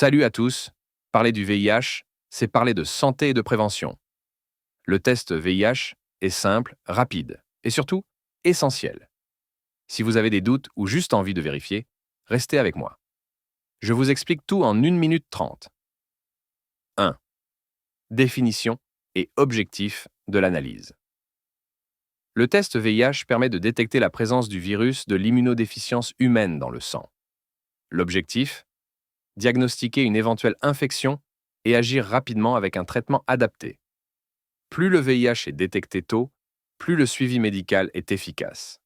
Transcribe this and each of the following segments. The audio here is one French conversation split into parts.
Salut à tous. Parler du VIH, c'est parler de santé et de prévention. Le test VIH est simple, rapide et surtout essentiel. Si vous avez des doutes ou juste envie de vérifier, restez avec moi. Je vous explique tout en 1 minute 30. 1. Définition et objectif de l'analyse. Le test VIH permet de détecter la présence du virus de l'immunodéficience humaine dans le sang. L'objectif, diagnostiquer une éventuelle infection et agir rapidement avec un traitement adapté. Plus le VIH est détecté tôt, plus le suivi médical est efficace.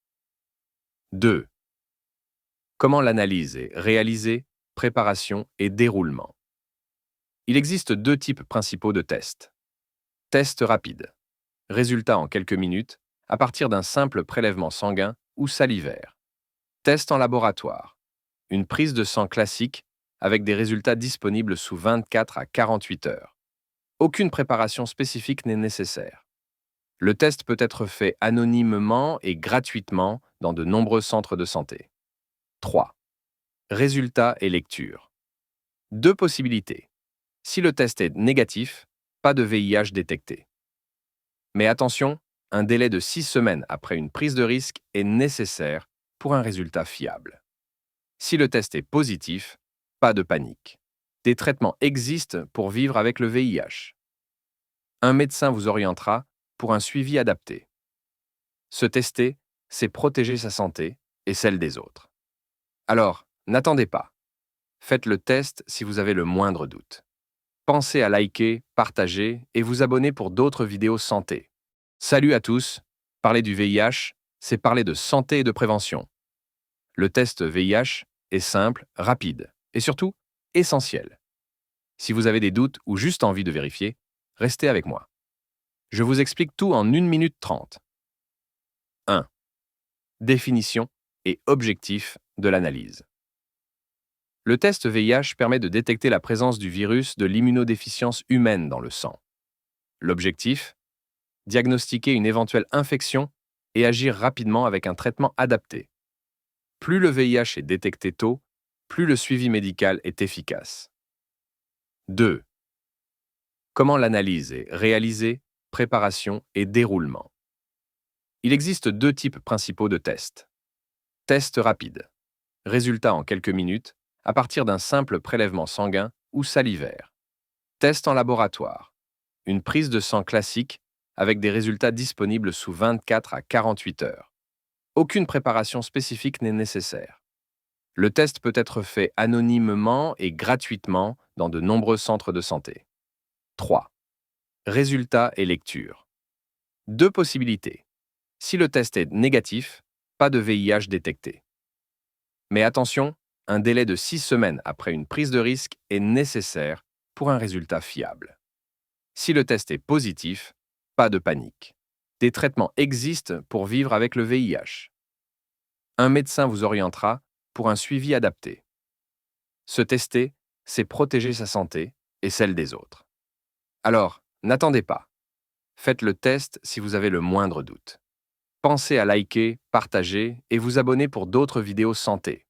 2. Comment l'analyse est réalisée, préparation et déroulement. Il existe deux types principaux de tests. Test rapide. Résultat en quelques minutes, à partir d'un simple prélèvement sanguin ou salivaire. Test en laboratoire. Une prise de sang classique avec des résultats disponibles sous 24 à 48 heures. Aucune préparation spécifique n'est nécessaire. Le test peut être fait anonymement et gratuitement dans de nombreux centres de santé. 3. Résultats et lecture. Deux possibilités. Si le test est négatif, pas de VIH détecté. Mais attention, un délai de 6 semaines après une prise de risque est nécessaire pour un résultat fiable. Si le test est positif, pas de panique. Des traitements existent pour vivre avec le VIH. Un médecin vous orientera pour un suivi adapté. Se tester, c'est protéger sa santé et celle des autres. Alors, n'attendez pas. Faites le test si vous avez le moindre doute. Pensez à liker, partager et vous abonner pour d'autres vidéos santé. Salut à tous. Parler du VIH, c'est parler de santé et de prévention. Le test VIH est simple, rapide et surtout essentiel. Si vous avez des doutes ou juste envie de vérifier, restez avec moi. Je vous explique tout en 1 minute 30. 1. Définition et objectif de l'analyse. Le test VIH permet de détecter la présence du virus de l'immunodéficience humaine dans le sang. L'objectif, diagnostiquer une éventuelle infection et agir rapidement avec un traitement adapté. Plus le VIH est détecté tôt, plus le suivi médical est efficace. 2. Comment l'analyse est réalisée, préparation et déroulement. Il existe deux types principaux de tests. Test rapide. Résultat en quelques minutes, à partir d'un simple prélèvement sanguin ou salivaire. Test en laboratoire. Une prise de sang classique avec des résultats disponibles sous 24 à 48 heures. Aucune préparation spécifique n'est nécessaire. Le test peut être fait anonymement et gratuitement dans de nombreux centres de santé. 3. Résultats et lecture. Deux possibilités. Si le test est négatif, pas de VIH détecté. Mais attention, un délai de 6 semaines après une prise de risque est nécessaire pour un résultat fiable. Si le test est positif, pas de panique. Des traitements existent pour vivre avec le VIH. Un médecin vous orientera pour un suivi adapté. Se tester, c'est protéger sa santé et celle des autres. Alors, n'attendez pas. Faites le test si vous avez le moindre doute. Pensez à liker, partager et vous abonner pour d'autres vidéos santé.